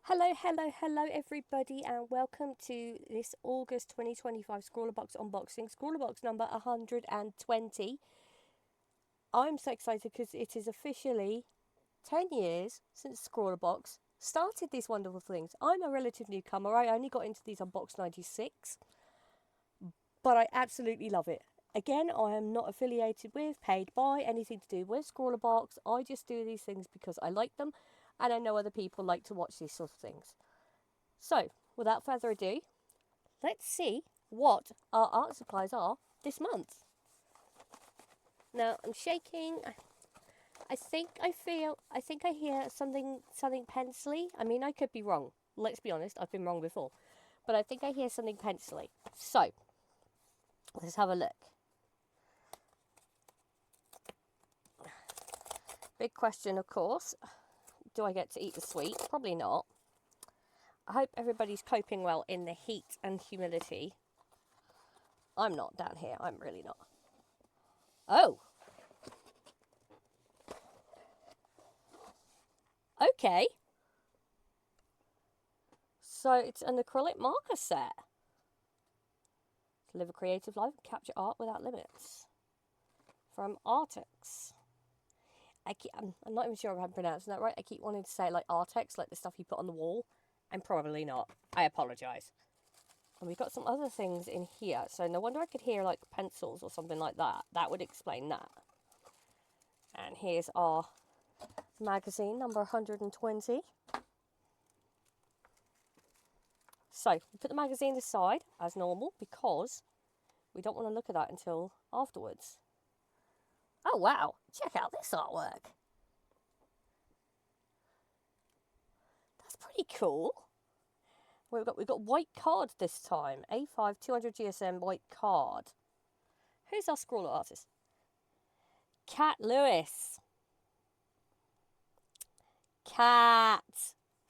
Hello, hello, hello, everybody, and welcome to this August 2025 Scrawlrbox unboxing, Scrawlrbox number 120. I'm so excited because it is officially 10 years since Scrawlrbox started these wonderful things. I'm a relative newcomer. I only got into these on box 96, but I absolutely love it. Again, I am not affiliated with, paid by, anything to do with Scrawlrbox. I just do these things because I like them, and I know other people like to watch these sort of things. So, without further ado, let's see what our art supplies are this month. Now, I'm shaking. I think I hear something pencily. I mean, I could be wrong. Let's be honest, I've been wrong before. But I think I hear something pencily. So, let's have a look. Big question, of course. Do I get to eat the sweet? Probably not. I hope everybody's coping well in the heat and humidity. I'm not down here. I'm really not. Oh. Okay. So it's an acrylic marker set. To live a creative life and capture art without limits. From Artex. I'm not even sure if I'm pronouncing that right. I keep wanting to say it like Artex, like the stuff you put on the wall. I'm probably not. I apologise. And we've got some other things in here. So no wonder I could hear like pencils or something like that. That would explain that. And here's our magazine, number 120. So we put the magazine aside as normal because we don't want to look at that until afterwards. Oh wow, check out this artwork. That's pretty cool. We've got white card this time. A5 200 GSM white card. Who's our scrawler artist? Cat Lewis. Cat.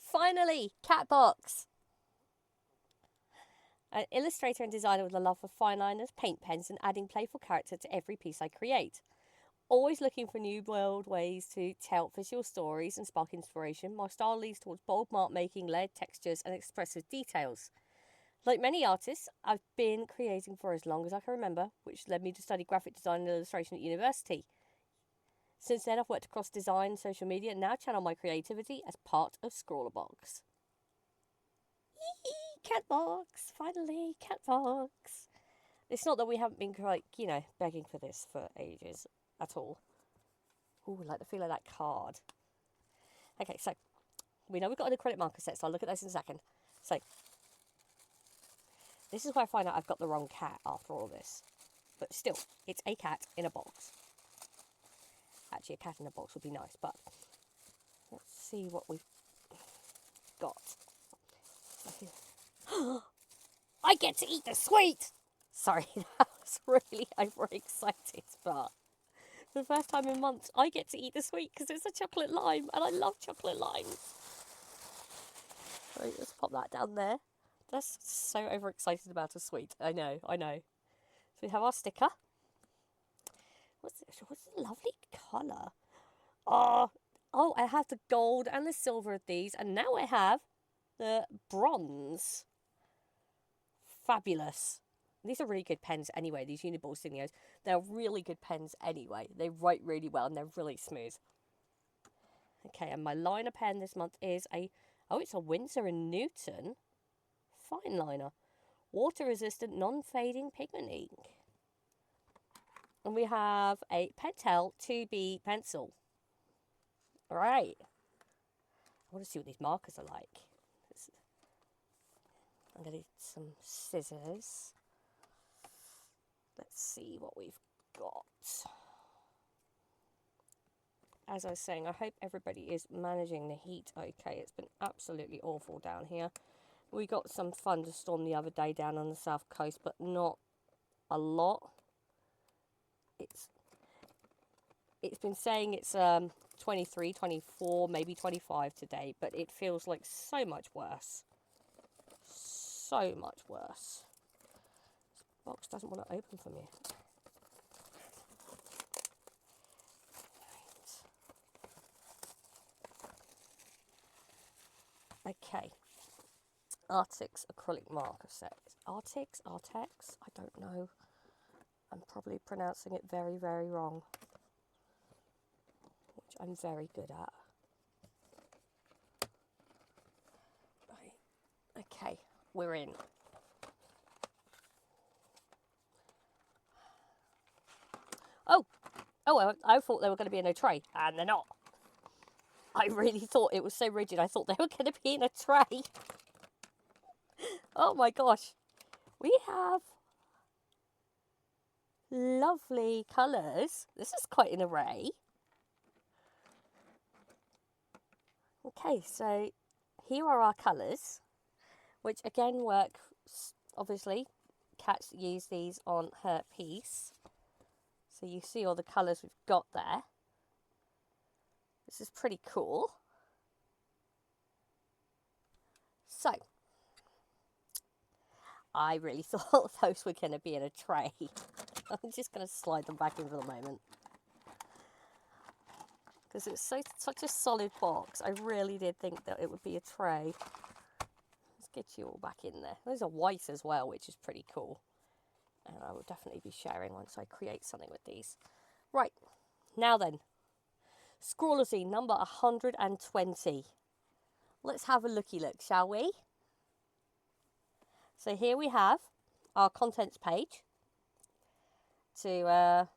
Finally, Cat Box. An illustrator and designer with a love for fine liners, paint pens, and adding playful character to every piece I create. Always looking for new world ways to tell visual stories and spark inspiration, my style leads towards bold mark making, layered textures, and expressive details. Like many artists, I've been creating for as long as I can remember, which led me to study graphic design and illustration at university. Since then, I've worked across design and social media and now channel my creativity as part of Scrawlrbox. Catbox! Finally, Catbox! It's not that we haven't been, like, begging for this for ages at all. Ooh, I like the feel of that card. Okay, so we know we've got an acrylic marker set, so I'll look at those in a second. So, this is where I find out I've got the wrong cat after all this. But still, it's a cat in a box. Actually, a cat in a box would be nice, but let's see what we've got. I get to eat the sweet! Sorry, that was really overexcited, but for the first time in months, I get to eat the sweet because it's a chocolate lime, and I love chocolate limes. Right, let's pop that down there. That's so overexcited about a sweet. I know. So we have our sticker. What's the lovely colour? Oh, I have the gold and the silver of these, and now I have the bronze. Fabulous. These are really good pens anyway, these Uniball Signios. They're really good pens anyway. They write really well and they're really smooth. Okay, and my liner pen this month is it's a Winsor & Newton fine liner. Water-resistant, non-fading pigment ink. And we have a Pentel 2B pencil. Alright. I want to see what these markers are like. I'm going to need some scissors. Let's see what we've got. As I was saying, I hope everybody is managing the heat okay. It's been absolutely awful down here. We got some thunderstorm the other day down on the south coast, but not a lot. It's been saying it's 23, 24, maybe 25 today, but it feels like so much worse. So much worse. This box doesn't want to open for me. Okay. Artix acrylic marker set. Artix? Artex? I don't know. I'm probably pronouncing it very, very wrong, which I'm very good at. Right. Okay, we're in. Oh, I thought they were going to be in a tray, and they're not. I really thought it was so rigid. I thought they were going to be in a tray. Oh my gosh. We have lovely colours. This is quite an array. Okay, so here are our colours, which again work, obviously. Kat used these on her piece. So you see all the colours we've got there. This is pretty cool. So, I really thought those were going to be in a tray. I'm just going to slide them back in for the moment. Because it's such a solid box. I really did think that it would be a tray. Let's get you all back in there. Those are white as well, which is pretty cool. And I will definitely be sharing once I create something with these. Right, now then. Scrawlrbox number 120. Let's have a looky look, shall we? So here we have our contents page. Oh,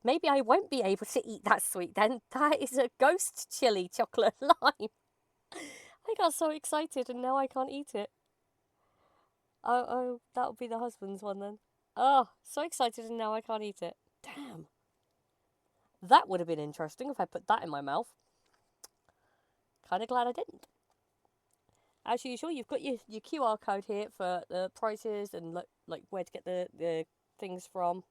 maybe I won't be able to eat that sweet then. That is a ghost chili chocolate lime. I got so excited and now I can't eat it. Oh, that'll be the husband's one then. Oh, so excited and now I can't eat it. Damn. That would have been interesting if I put that in my mouth. Kind of glad I didn't. As usual, you've got your QR code here for the prices and like where to get the things from.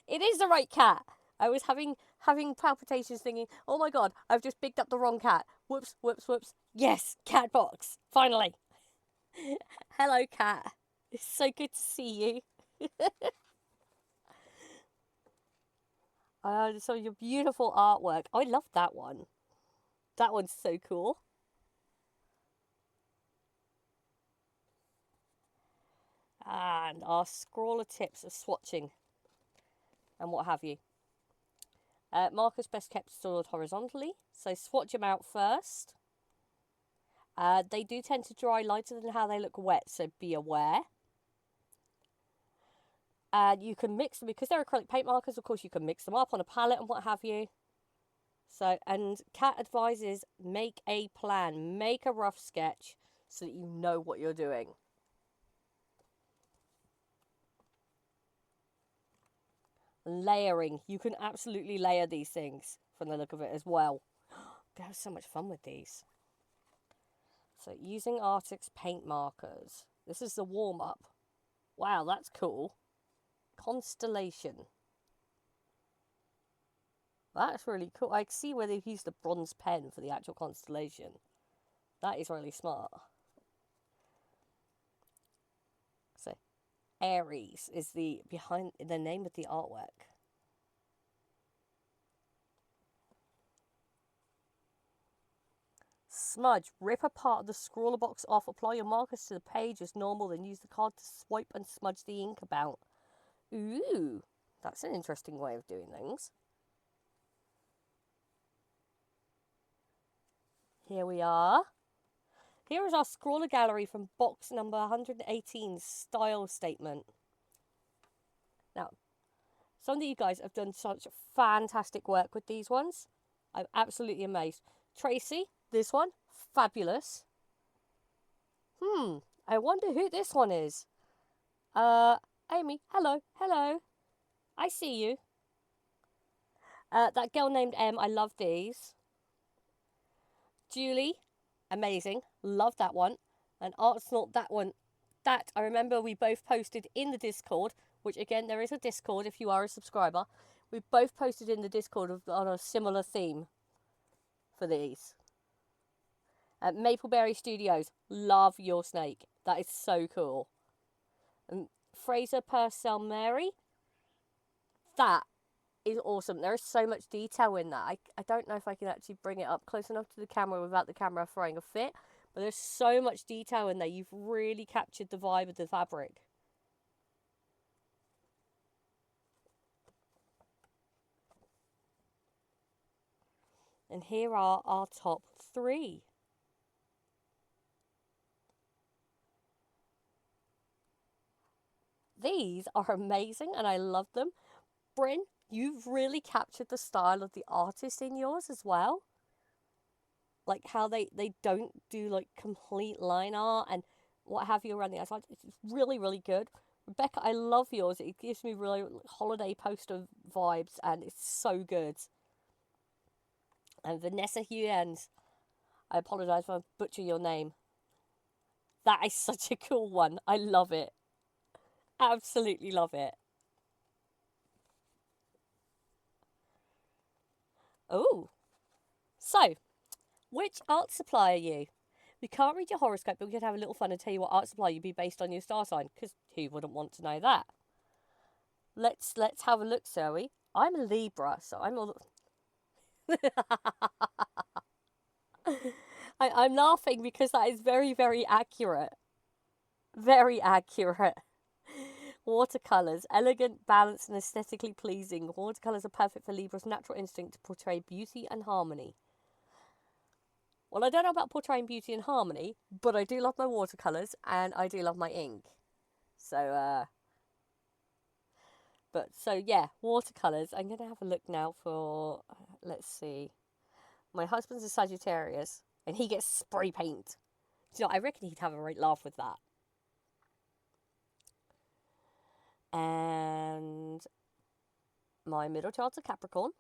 It is the right cat. I was having palpitations thinking, oh my god, I've just picked up the wrong cat. Whoops, whoops, whoops. Yes, cat box. Finally. Hello, cat. It's so good to see you. So your beautiful artwork. I love that one. That one's so cool. And our scrawler tips of swatching and what have you. Markers best kept stored horizontally, so swatch them out first. They do tend to dry lighter than how they look wet, so be aware. And you can mix them, because they're acrylic paint markers, of course you can mix them up on a palette and what have you. So, and Kat advises, make a plan, make a rough sketch so that you know what you're doing. Layering, you can absolutely layer these things from the look of it as well. They have so much fun with these. So using Artix paint markers. This is the warm-up. Wow, that's cool. Constellation. That's really cool. I see where they've used the bronze pen for the actual constellation. That is really smart. So, Aries is the name of the artwork. Smudge. Rip a part of the Scrawlrbox off. Apply your markers to the page as normal. Then use the card to swipe and smudge the ink about. Ooh, that's an interesting way of doing things. Here we are. Here is our Scrawler gallery from box number 118, style statement. Now, some of you guys have done such fantastic work with these ones. I'm absolutely amazed. Tracy, this one, fabulous. I wonder who this one is. Amy, hello. I see you. That girl named M, I love these. Julie, amazing. Love that one. And Artsnort, that one. That, I remember we both posted in the Discord, which again, there is a Discord if you are a subscriber. We both posted in the Discord on a similar theme for these. Mapleberry Studios, love your snake. That is so cool. And Fraser Purcell Mary, that is awesome. There is so much detail in that. I don't know if I can actually bring it up close enough to the camera without the camera throwing a fit. But there's so much detail in there. You've really captured the vibe of the fabric. And here are our top 3. These are amazing and I love them. Bryn, you've really captured the style of the artist in yours as well. Like how they don't do like complete line art and what have you around the outside. It's really, really good. Rebecca, I love yours. It gives me really holiday poster vibes and it's so good. And Vanessa Huyens, I apologise if I butcher your name. That is such a cool one. I love it. Absolutely love it. Oh, so which art supply are you? We can't read your horoscope, but we could have a little fun and tell you what art supply you'd be based on your star sign, because who wouldn't want to know that? Let's have a look, shall we? I'm a Libra, so I'm all... I'm laughing because that is very, very accurate. Very accurate. Watercolours. Elegant, balanced and aesthetically pleasing. Watercolours are perfect for Libra's natural instinct to portray beauty and harmony. Well, I don't know about portraying beauty and harmony, but I do love my watercolours and I do love my ink. So, yeah, watercolours. I'm going to have a look now for, let's see. My husband's a Sagittarius and he gets spray paint. Do you know, I reckon he'd have a right laugh with that. And my middle child's a Capricorn.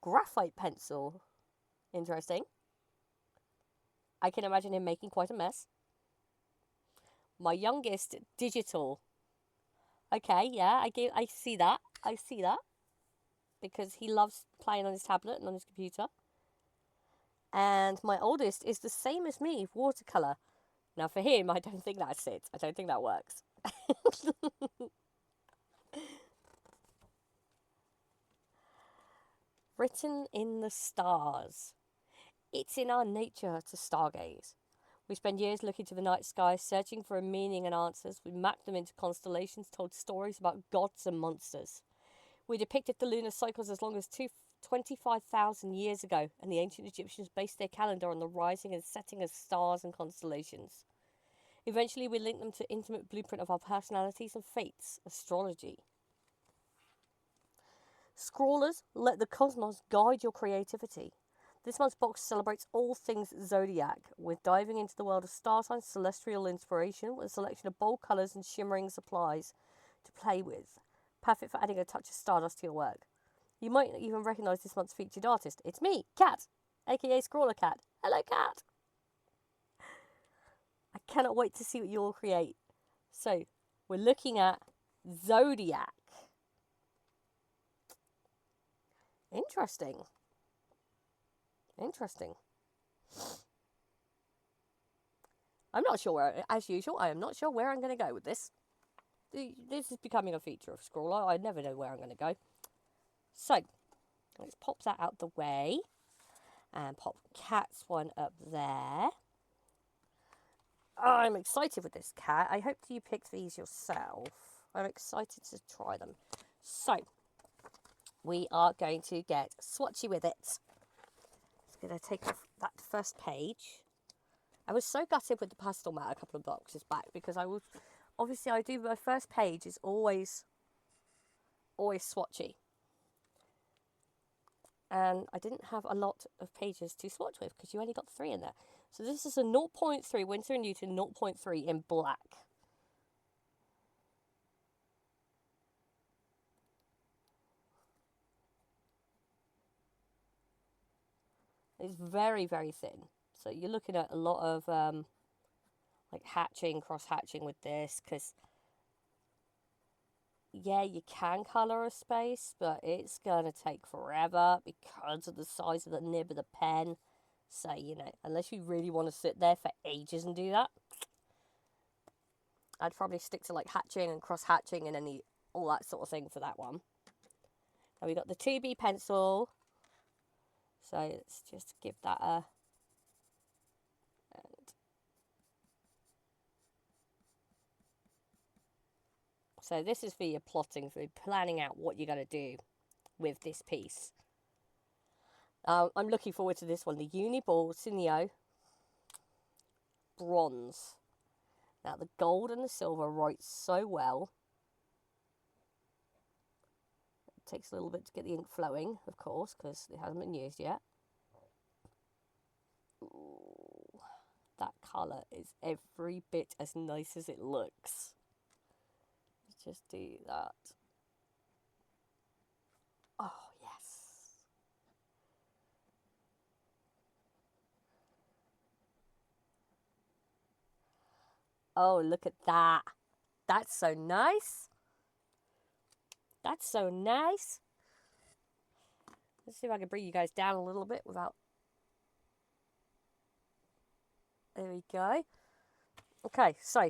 Graphite pencil. Interesting. I can imagine him making quite a mess. My youngest, digital. Okay, yeah, I see that. I see that. Because he loves playing on his tablet and on his computer. And my oldest is the same as me, watercolour. Now for him, I don't think that's it. I don't think that works. Written in the stars. It's in our nature to stargaze. We spend years looking to the night sky, searching for a meaning and answers. We mapped them into constellations, told stories about gods and monsters. We depicted the lunar cycles as long as 25,000 years ago, and the ancient Egyptians based their calendar on the rising and setting of stars and constellations. Eventually, we linked them to intimate blueprint of our personalities and fates, astrology. Scrawlers, let the cosmos guide your creativity. This month's box celebrates all things zodiac, with diving into the world of star signs, celestial inspiration, with a selection of bold colours and shimmering supplies to play with. Perfect for adding a touch of stardust to your work. You might even recognise this month's featured artist. It's me, Cat, aka Scrawler Cat. Hello, Cat. I cannot wait to see what you'll create. So, we're looking at zodiac. Interesting. I'm not sure where, as usual, I am not sure where I'm going to go with this. This is becoming a feature of Scrawler. I never know where I'm going to go. So, let's pop that out the way. And pop Cat's one up there. Oh, I'm excited with this, Cat. I hope you picked these yourself. I'm excited to try them. So, we are going to get swatchy with it. Just going to take off that first page. I was so gutted with the pastel mat a couple of boxes back because I was... Obviously, I do... My first page is always swatchy. And I didn't have a lot of pages to swatch with because you only got 3 in there. So this is a 0.3 Winsor & Newton 0.3 in black. It's very, very thin. So you're looking at a lot of like hatching, cross-hatching with this because yeah, you can colour a space, but it's going to take forever because of the size of the nib of the pen. So, you know, unless you really want to sit there for ages and do that, I'd probably stick to like hatching and cross-hatching and all that sort of thing for that one. And we got the 2B pencil. So let's just give that a... So this is for your plotting, for planning out what you're going to do with this piece. I'm looking forward to this one, the Uniball Cineo Bronze. Now the gold and the silver write so well. It takes a little bit to get the ink flowing, of course, because it hasn't been used yet. Ooh, that colour is every bit as nice as it looks. Let's just do that. Oh, yes. Oh, look at that. That's so nice. That's so nice. Let's see if I can bring you guys down a little bit without... There we go. Okay, so...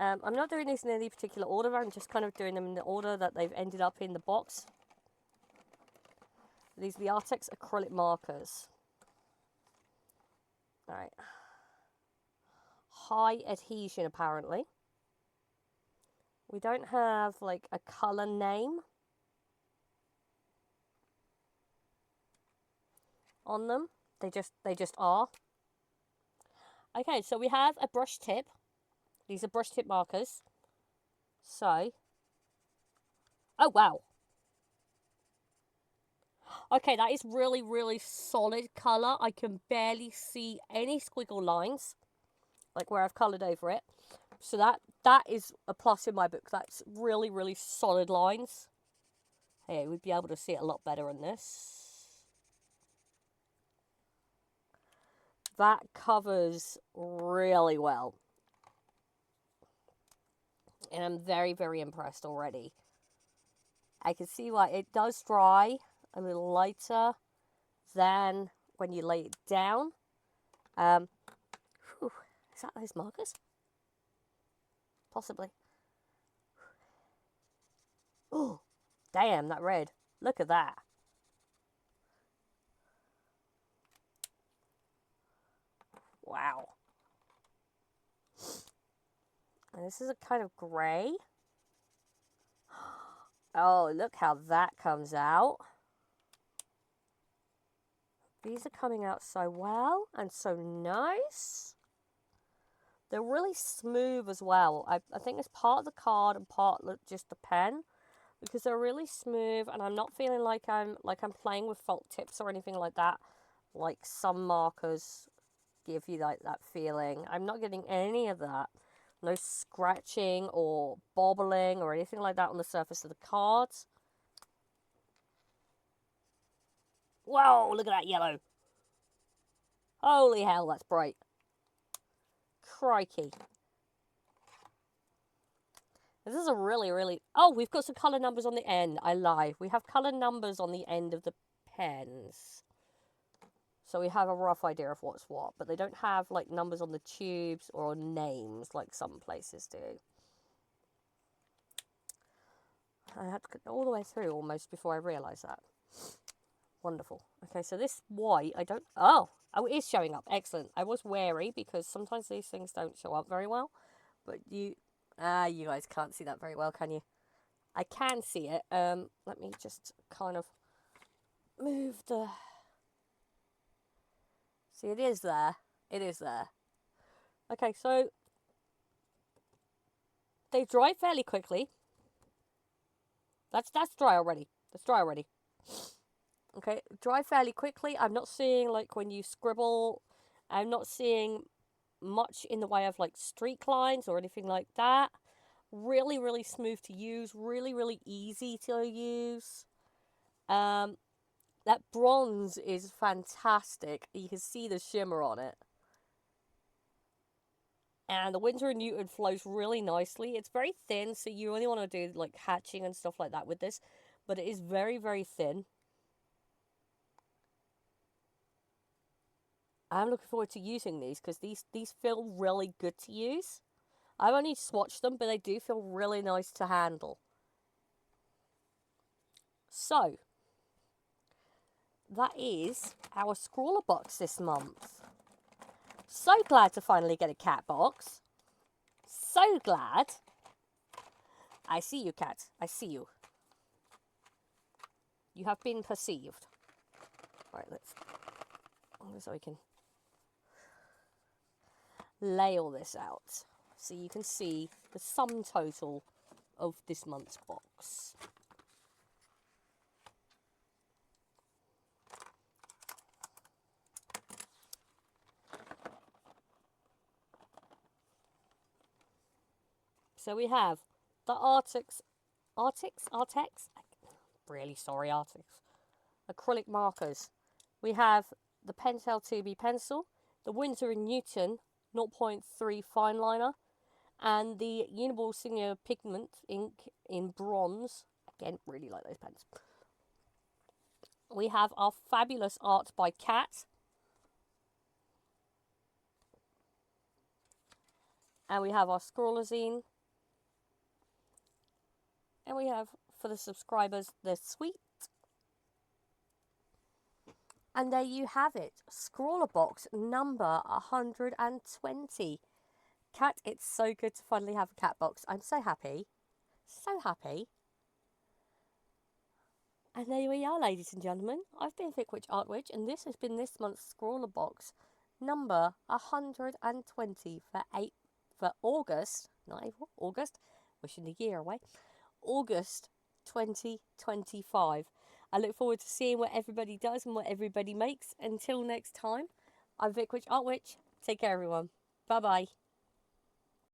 I'm not doing these in any particular order. I'm just kind of doing them in the order that they've ended up in the box. These are the Artex acrylic markers. Alright. High adhesion, apparently. We don't have, like, a colour name on them. They just are. Okay, so we have a brush tip. These are brush tip markers. So. Oh, wow. Okay, that is really, really solid colour. I can barely see any squiggle lines, like where I've coloured over it. So that is a plus in my book. That's really, really solid lines. Hey, we'd be able to see it a lot better in this. That covers really well. And I'm very, very impressed already. I can see why it does dry a little lighter than when you lay it down. Whew, is that those markers? Possibly. Oh, damn, that red. Look at that. Wow. And this is a kind of grey. Oh, look how that comes out. These are coming out so well and so nice. They're really smooth as well. I think it's part of the card and part just the pen, because they're really smooth, and I'm not feeling like I'm playing with felt tips or anything like that. Like some markers give you like that feeling. I'm not getting any of that. No scratching or bobbling or anything like that on the surface of the cards. Whoa, look at that yellow. Holy hell, that's bright. Crikey. This is a really, really... Oh, we've got some colour numbers on the end. I lie. We have colour numbers on the end of the pens. So we have a rough idea of what's what. But they don't have, like, numbers on the tubes or names like some places do. I had to go all the way through almost before I realised that. Wonderful. Okay, so this white, I don't... Oh, it is showing up. Excellent. I was wary because sometimes these things don't show up very well. But you guys can't see that very well, can you? I can see it. Let me just kind of move the... See, it is there. It is there. Okay, so they dry fairly quickly. That's dry already. That's dry already. Okay, dry fairly quickly. I'm not seeing, like, when you scribble, I'm not seeing much in the way of, like, streak lines or anything like that. Really, really smooth to use. Really, really easy to use. That bronze is fantastic. You can see the shimmer on it. And the Winsor & Newton flows really nicely. It's very thin, so you only want to do, like, hatching and stuff like that with this. But it is very, very thin. I'm looking forward to using these because these feel really good to use. I've only swatched them, but they do feel really nice to handle. So, that is our Scrawlrbox this month. So glad to finally get a cat box. So glad. I see you, cat. I see you. You have been perceived. Right, let's... so we can lay all this out. So you can see the sum total of this month's box. So we have the Artex, really sorry, Artex, acrylic markers. We have the Pentel 2B pencil, the Winsor & Newton 0.3 fine liner, and the Uniball Senior Pigment ink in bronze. Again, really like those pens. We have our fabulous art by Cat. And we have our Scrawlzine. And we have, for the subscribers, the Sweet. And there you have it. Scrawlrbox number 120. Cat, it's so good to finally have a cat box. I'm so happy. So happy. And there we are, ladies and gentlemen. I've been Thick Witch Art Witch, and this has been this month's Scrawlrbox number 120 for August, not April, August, wishing the year away, August 2025. I look forward to seeing what everybody does and what everybody makes. Until next time, I'm Thick Witch Art Witch. Take care, everyone. Bye-bye.